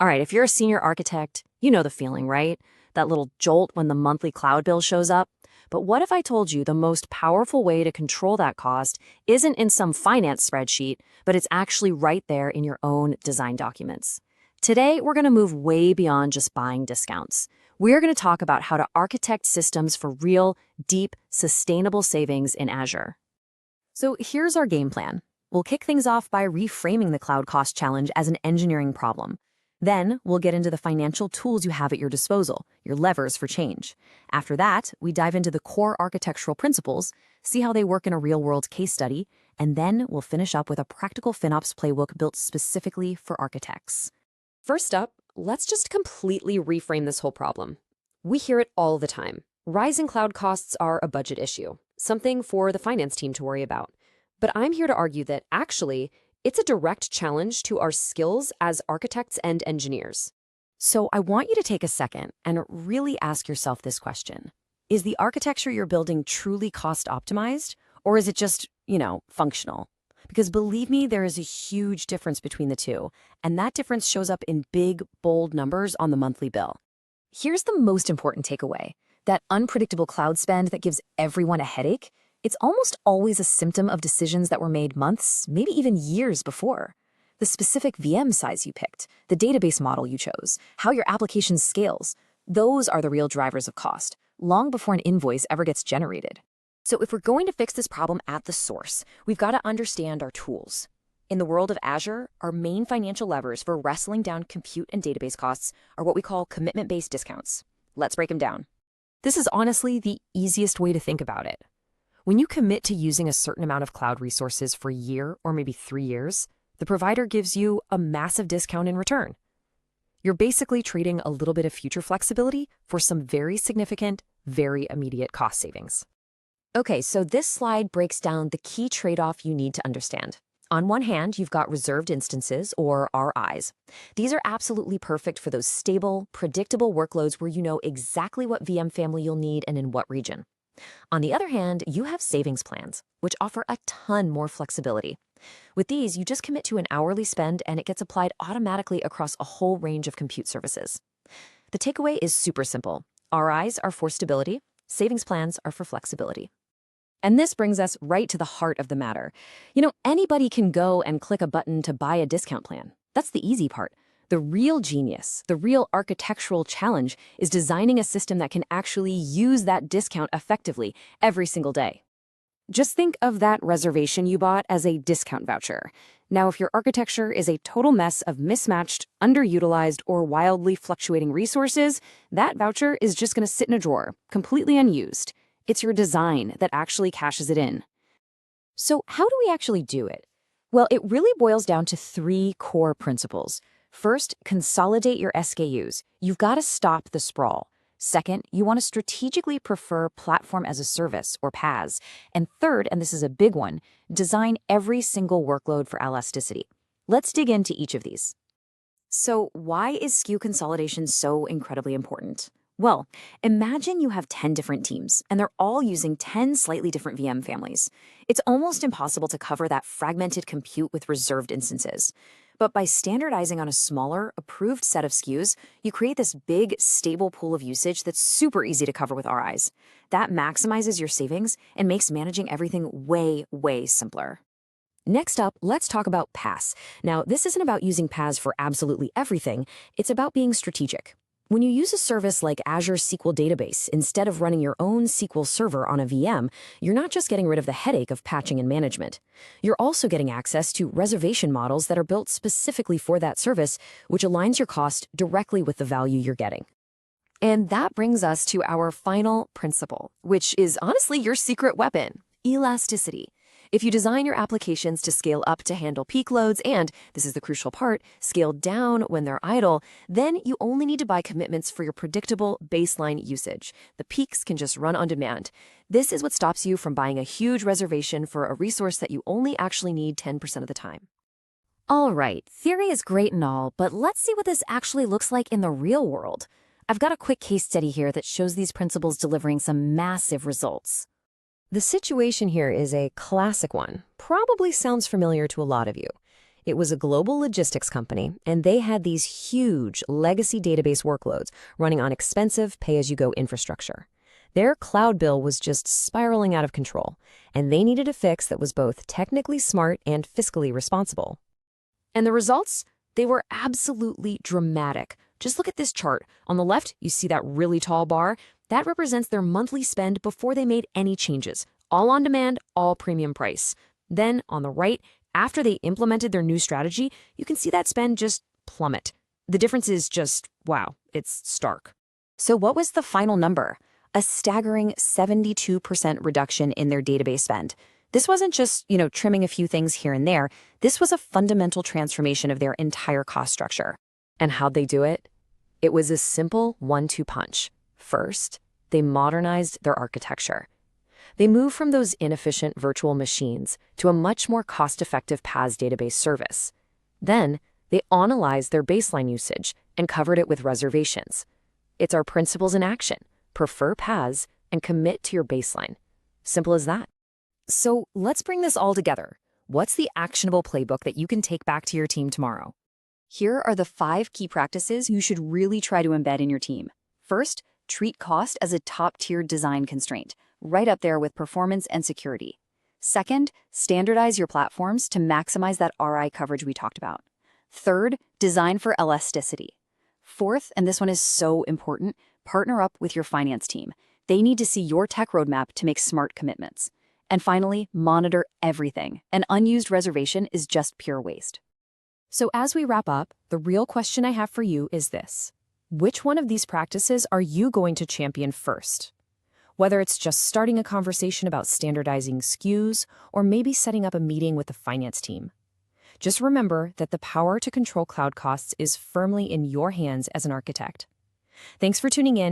All right, if you're a senior architect, you know the feeling, right? That little jolt when the monthly cloud bill shows up. But what if I told you the most powerful way to control that cost isn't in some finance spreadsheet, but it's actually right there in your own design documents? Today, we're going to move way beyond just buying discounts. We're going to talk about how to architect systems for real, deep, sustainable savings in Azure. So here's our game plan. We'll kick things off by reframing the cloud cost challenge as an engineering problem. Then we'll get into the financial tools you have at your disposal, your levers for change. After that, we dive into the core architectural principles, see how they work in a real-world case study, and then we'll finish up with a practical FinOps playbook built specifically for architects. First up, let's just completely reframe this whole problem. We hear it all the time. Rising cloud costs are a budget issue, something for the finance team to worry about. But I'm here to argue that actually, it's a direct challenge to our skills as architects and engineers. So I want you to take a second and really ask yourself this question. Is the architecture you're building truly cost optimized, or is it just, functional? Because believe me, there is a huge difference between the two, and that difference shows up in big, bold numbers on the monthly bill. Here's the most important takeaway. That unpredictable cloud spend that gives everyone a headache, it's almost always a symptom of decisions that were made months, maybe even years before. The specific VM size you picked, the database model you chose, how your application scales, those are the real drivers of cost, long before an invoice ever gets generated. So if we're going to fix this problem at the source, we've got to understand our tools. In the world of Azure, our main financial levers for wrestling down compute and database costs are what we call commitment-based discounts. Let's break them down. This is honestly the easiest way to think about it. When you commit to using a certain amount of cloud resources for a year or maybe 3 years, the provider gives you a massive discount in return. You're basically trading a little bit of future flexibility for some very significant, very immediate cost savings. Okay, so this slide breaks down the key trade-off you need to understand. On one hand, you've got reserved instances, or RIs. These are absolutely perfect for those stable, predictable workloads where you know exactly what VM family you'll need and in what region. On the other hand, you have savings plans, which offer a ton more flexibility. With these, you just commit to an hourly spend and it gets applied automatically across a whole range of compute services. The takeaway is super simple. RIs are for stability, savings plans are for flexibility. And this brings us right to the heart of the matter. Anybody can go and click a button to buy a discount plan. That's the easy part. The real genius, the real architectural challenge is designing a system that can actually use that discount effectively every single day. Just think of that reservation you bought as a discount voucher. Now, if your architecture is a total mess of mismatched, underutilized, or wildly fluctuating resources, that voucher is just going to sit in a drawer, completely unused. It's your design that actually cashes it in. So how do we actually do it? Well, it really boils down to 3 core principles. First, consolidate your SKUs. You've got to stop the sprawl. Second, you want to strategically prefer platform as a service, or PaaS. And third, and this is a big one, design every single workload for elasticity. Let's dig into each of these. So why is SKU consolidation so incredibly important? Well, imagine you have 10 different teams, and they're all using 10 slightly different VM families. It's almost impossible to cover that fragmented compute with reserved instances. But by standardizing on a smaller, approved set of SKUs, you create this big, stable pool of usage that's super easy to cover with RIs. That maximizes your savings and makes managing everything way, way simpler. Next up, let's talk about PaaS. Now, this isn't about using PaaS for absolutely everything. It's about being strategic. When you use a service like Azure SQL Database instead of running your own SQL server on a VM, you're not just getting rid of the headache of patching and management. You're also getting access to reservation models that are built specifically for that service, which aligns your cost directly with the value you're getting. And that brings us to our final principle, which is honestly your secret weapon: elasticity. If you design your applications to scale up to handle peak loads and, this is the crucial part, scale down when they're idle, then you only need to buy commitments for your predictable baseline usage. The peaks can just run on demand. This is what stops you from buying a huge reservation for a resource that you only actually need 10% of the time. All right, theory is great and all, but let's see what this actually looks like in the real world. I've got a quick case study here that shows these principles delivering some massive results. The situation here is a classic one. Probably sounds familiar to a lot of you. It was a global logistics company, and they had these huge legacy database workloads running on expensive pay-as-you-go infrastructure. Their cloud bill was just spiraling out of control, and they needed a fix that was both technically smart and fiscally responsible. And the results? They were absolutely dramatic. Just look at this chart. On the left, you see that really tall bar? That represents their monthly spend before they made any changes. All on demand, all premium price. Then, on the right, after they implemented their new strategy, you can see that spend just plummet. The difference is just, wow, it's stark. So what was the final number? A staggering 72% reduction in their database spend. This wasn't just, trimming a few things here and there. This was a fundamental transformation of their entire cost structure. And how'd they do it? It was a simple 1-2 punch. First, they modernized their architecture. They moved from those inefficient virtual machines to a much more cost-effective PaaS database service. Then, they analyzed their baseline usage and covered it with reservations. It's our principles in action. Prefer PaaS and commit to your baseline. Simple as that. So let's bring this all together. What's the actionable playbook that you can take back to your team tomorrow? Here are the 5 key practices you should really try to embed in your team. First, treat cost as a top-tier design constraint, right up there with performance and security. Second, standardize your platforms to maximize that RI coverage we talked about. Third, design for elasticity. Fourth, and this one is so important, partner up with your finance team. They need to see your tech roadmap to make smart commitments. And finally, monitor everything. An unused reservation is just pure waste. So as we wrap up, the real question I have for you is this. Which one of these practices are you going to champion first? Whether it's just starting a conversation about standardizing SKUs or maybe setting up a meeting with the finance team. Just remember that the power to control cloud costs is firmly in your hands as an architect. Thanks for tuning in,